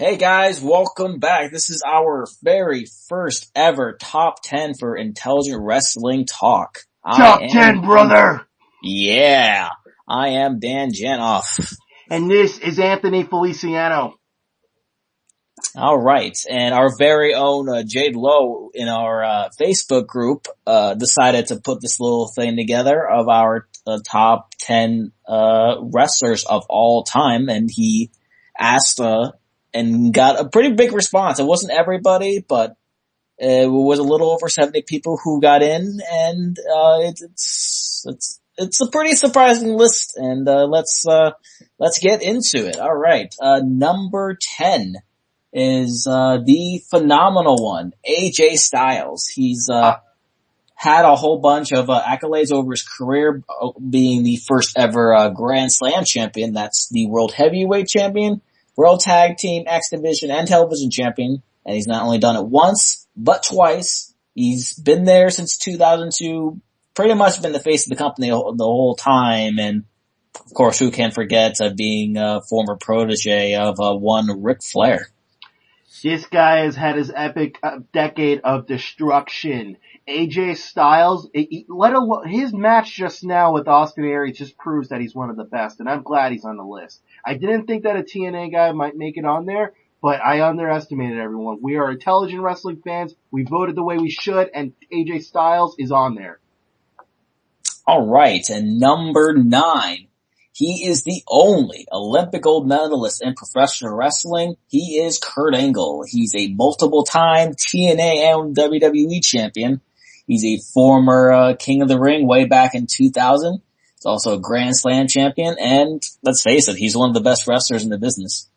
Hey guys, welcome back. This is our very first ever top 10 for Intelligent Wrestling Talk. Top 10, brother! Yeah, I am Dan Janoff. And this is Anthony Feliciano. Alright, and our very own Jade Lowe in our Facebook group decided to put this little thing together of our top 10 wrestlers of all time, and he asked and got a pretty big response. It wasn't everybody, but it was a little over 70 people who got in, and it's a pretty surprising list. And let's get into it. All right, number 10 is the phenomenal one, AJ Styles. He's had a whole bunch of accolades over his career, being the first ever Grand Slam champion. That's the World Heavyweight Champion, World Tag Team, X Division, and Television Champion. And he's not only done it once, but twice. He's been there since 2002, pretty much been the face of the company the whole time. And of course, who can forget being a former protege of one Ric Flair. This guy has had his epic decade of destruction. AJ Styles, his match just now with Austin Aries just proves that he's one of the best, and I'm glad he's on the list. I didn't think that a TNA guy might make it on there, but I underestimated everyone. We are intelligent wrestling fans. We voted the way we should, and AJ Styles is on there. All right, and number 9. He is the only Olympic gold medalist in professional wrestling. He is Kurt Angle. He's a multiple-time TNA and WWE champion. He's a former King of the Ring way back in 2000. He's also a Grand Slam champion, and let's face it, he's one of the best wrestlers in the business.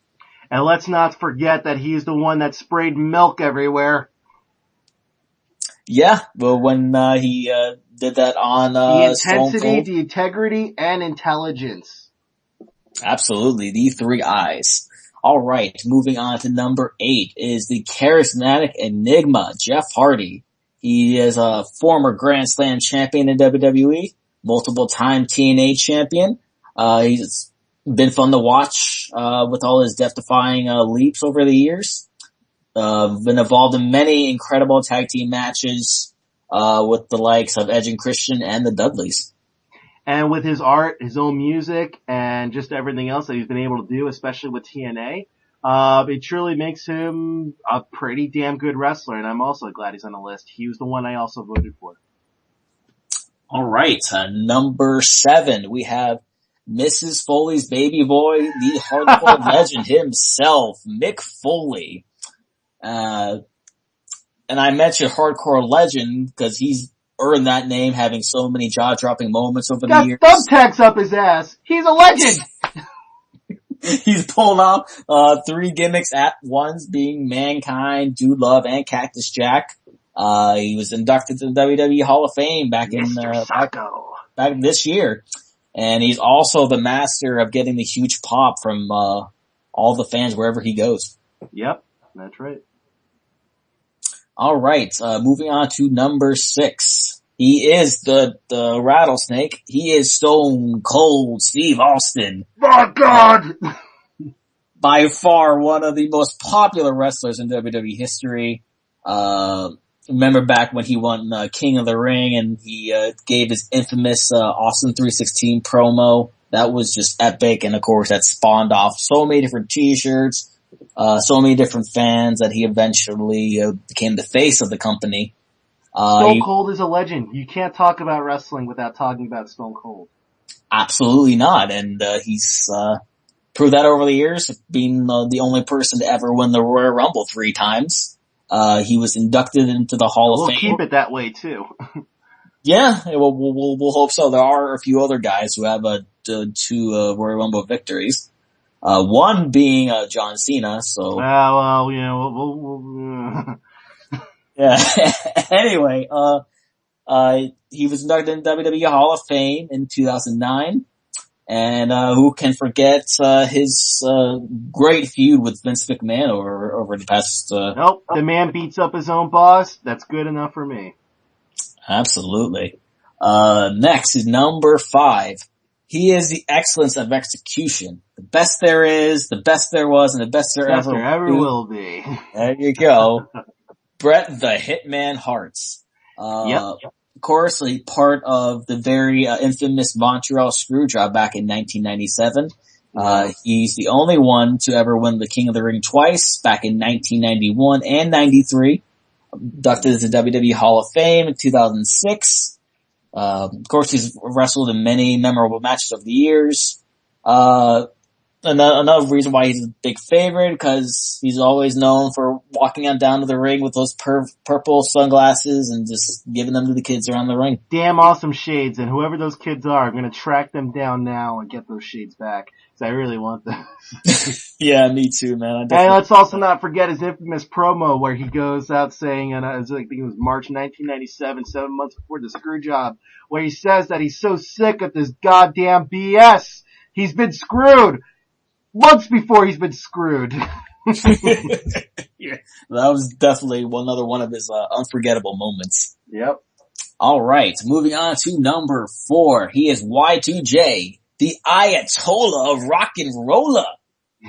And let's not forget that he's the one that sprayed milk everywhere. Yeah, well, when he did that on the intensity, the integrity, and intelligence. Absolutely, the 3 I's. All right, moving on to number 8 is the charismatic enigma, Jeff Hardy. He is a former Grand Slam champion in WWE, multiple-time TNA champion. He's been fun to watch with all his death-defying leaps over the years. Been involved in many incredible tag team matches with the likes of Edge and Christian and the Dudleys. And with his art, his own music, and just everything else that he's been able to do, especially with TNA, it truly makes him a pretty damn good wrestler, and I'm also glad he's on the list. He was the one I also voted for. All right, number 7, we have Mrs. Foley's baby boy, the hardcore legend himself, Mick Foley. And I mentioned hardcore legend because he's earned that name, having so many jaw-dropping moments over the years. Got thumbtacks up his ass. He's a legend. He's pulled off 3 gimmicks at once, being Mankind, Dude Love, and Cactus Jack. He was inducted to the WWE Hall of Fame back this year. And he's also the master of getting the huge pop from all the fans wherever he goes. Yep, that's right. All right, moving on to number 6. He is the rattlesnake. He is Stone Cold Steve Austin. My God! By far one of the most popular wrestlers in WWE history. Remember back when he won King of the Ring and he gave his infamous Austin 316 promo. That was just epic, and of course that spawned off so many different t-shirts. So many different fans that he eventually became the face of the company. Stone Cold is a legend. You can't talk about wrestling without talking about Stone Cold. Absolutely not. And he's proved that over the years, being the only person to ever win the Royal Rumble 3 times. He was inducted into the Hall of Fame. We'll keep it that way too. Yeah, we'll hope so. There are a few other guys who have 2 Royal Rumble victories. One being John Cena, so... Well, you know, Yeah. Anyway, he was inducted in WWE Hall of Fame in 2009. And who can forget his great feud with Vince McMahon over the past... Nope, the man beats up his own boss. That's good enough for me. Absolutely. Next is number 5. He is the excellence of execution. The best there is, the best there was, and the best there ever will be. There you go. Bret the Hitman Harts. Yep. Of course, a part of the very infamous Montreal Screwjob back in 1997. He's the only one to ever win the King of the Ring twice, back in 1991 and 93. Inducted into WWE Hall of Fame in 2006. Of course, he's wrestled in many memorable matches over the years. Another reason why he's a big favorite, because he's always known for walking on down to the ring with those purple sunglasses and just giving them to the kids around the ring. Damn awesome shades, and whoever those kids are, I'm gonna track them down now and get those shades back, because I really want them. Yeah, me too, man. And let's also not forget his infamous promo where he goes out saying, and I think it was March 1997, 7 months before the screw job, where he says that he's so sick of this goddamn BS. He's been screwed. Months before he's been screwed. Yeah, that was definitely another one of his unforgettable moments. Yep. All right, moving on to number 4. He is Y2J, the Ayatollah of rock and rolla.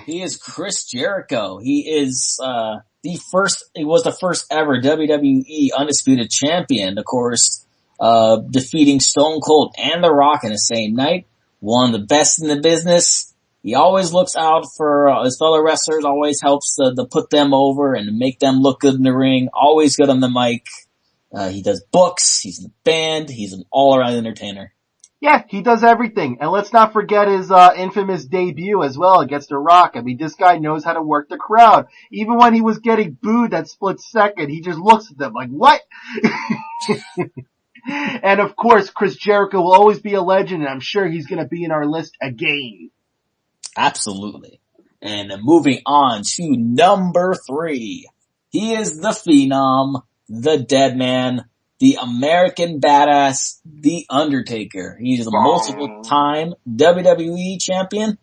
He is Chris Jericho. He is he was the first ever WWE Undisputed Champion, of course, defeating Stone Cold and The Rock in the same night. One of the best in the business. He always looks out for his fellow wrestlers, always helps to put them over and make them look good in the ring, always good on the mic. He does books, he's in a band, he's an all-around entertainer. Yeah, he does everything. And let's not forget his infamous debut as well against The Rock. I mean, this guy knows how to work the crowd. Even when he was getting booed that split second, he just looks at them like, what? And of course, Chris Jericho will always be a legend, and I'm sure he's going to be in our list again. Absolutely. And moving on to number 3. He is the Phenom, the Dead Man, the American Badass, the Undertaker. He's a multiple-time WWE champion,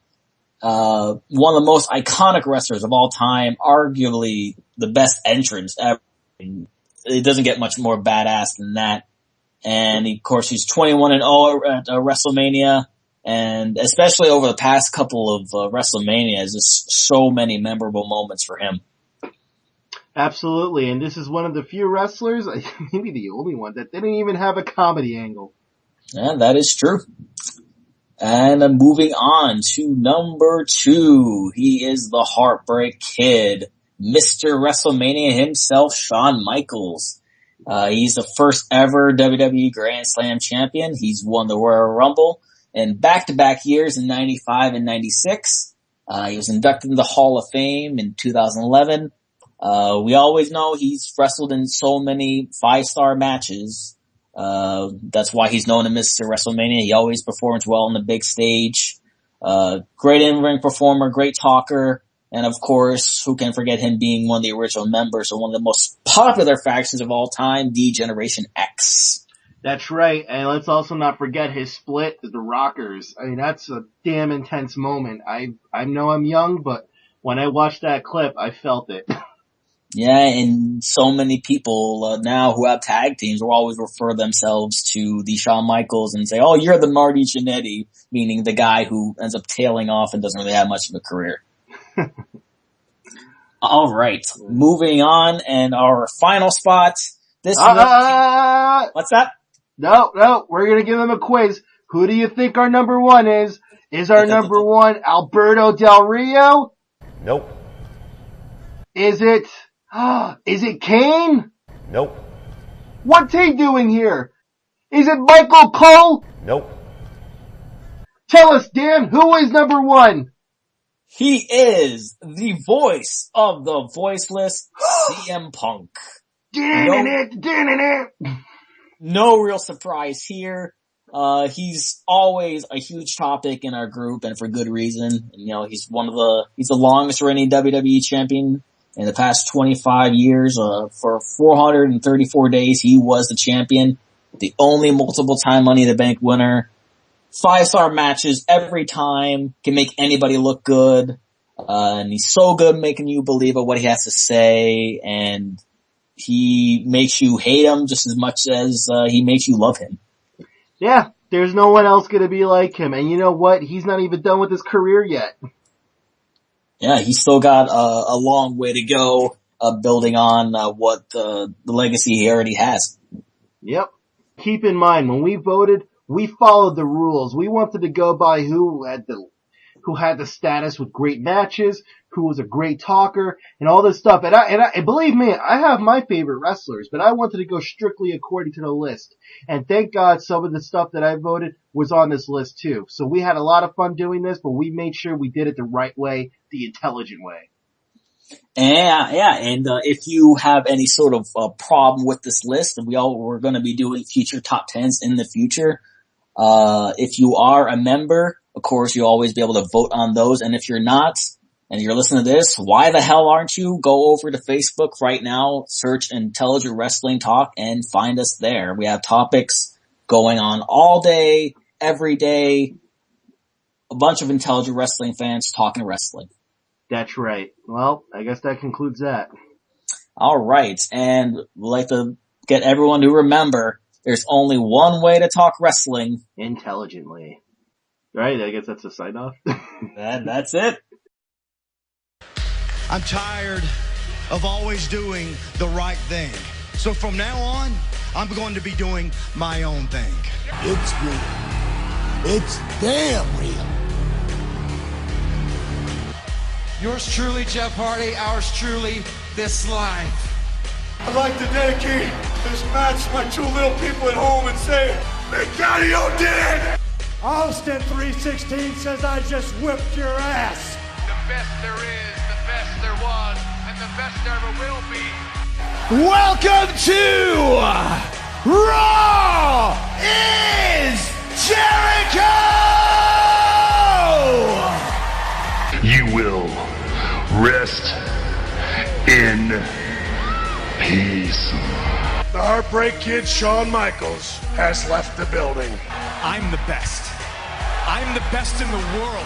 one of the most iconic wrestlers of all time, arguably the best entrance ever. It doesn't get much more badass than that. And of course, he's 21-0 at WrestleMania. And especially over the past couple of WrestleManias, there's so many memorable moments for him. Absolutely, and this is one of the few wrestlers, maybe the only one, that didn't even have a comedy angle. Yeah, that is true. And moving on to number 2, he is the Heartbreak Kid, Mr. WrestleMania himself, Shawn Michaels. He's the first ever WWE Grand Slam champion. He's won the Royal Rumble in back-to-back years in 95 and 96. He was inducted into the Hall of Fame in 2011. We always know he's wrestled in so many 5-star matches. That's why he's known as Mr. WrestleMania. He always performs well on the big stage. Great in-ring performer, great talker. And of course, who can forget him being one of the original members of one of the most popular factions of all time, the Generation X. That's right, and let's also not forget his split with the Rockers. I mean, that's a damn intense moment. I know I'm young, but when I watched that clip, I felt it. Yeah, and so many people now who have tag teams will always refer themselves to the Shawn Michaels and say, oh, you're the Marty Jannetty, meaning the guy who ends up tailing off and doesn't really have much of a career. All right, moving on, and our final spot. What's that? No, we're gonna give them a quiz. Who do you think our number 1 is? Is our number 1 Alberto Del Rio? Nope. Is it Kane? Nope. What's he doing here? Is it Michael Cole? Nope. Tell us, Dan, who is number 1? He is the voice of the voiceless CM Punk. No real surprise here. He's always a huge topic in our group, and for good reason. You know, he's the longest reigning WWE champion in the past 25 years. For 434 days, he was the champion. The only multiple time Money in the Bank winner. 5-star matches every time, can make anybody look good. And he's so good making you believe what he has to say, and he makes you hate him just as much as he makes you love him. Yeah, There's no one else going to be like him. And you know what? He's not even done with his career yet. Yeah, he's still got a long way to go, building on what the legacy he already has. Yep. Keep in mind, when we voted, we followed the rules. We wanted to go by who had the status with great matches, who was a great talker, and all this stuff. And believe me, I have my favorite wrestlers, but I wanted to go strictly according to the list. And thank God some of the stuff that I voted was on this list too. So we had a lot of fun doing this, but we made sure we did it the right way, the intelligent way. And if you have any sort of problem with this list, and we're going to be doing future top 10s in the future. If you are a member, of course, you'll always be able to vote on those. And if you're not, and you're listening to this, why the hell aren't you? Go over to Facebook right now, search Intelligent Wrestling Talk, and find us there. We have topics going on all day, every day. A bunch of intelligent wrestling fans talking wrestling. That's right. Well, I guess that concludes that. All right. And we'd like to get everyone to remember there's only one way to talk wrestling. Intelligently. Right? I guess that's a sign off. That's it. I'm tired of always doing the right thing. So from now on, I'm going to be doing my own thing. It's real. It's damn real. Yours truly, Jeff Hardy. Ours truly, This Life. I'd like to dedicate this match to my two little people at home and say, Big Daddy O did it! Austin 316 says I just whipped your ass. The best there is, the best there was, and the best there ever will be. Welcome to Raw is Jericho! You will rest in peace. The Heartbreak Kid, Shawn Michaels, has left the building. I'm the best. I'm the best in the world.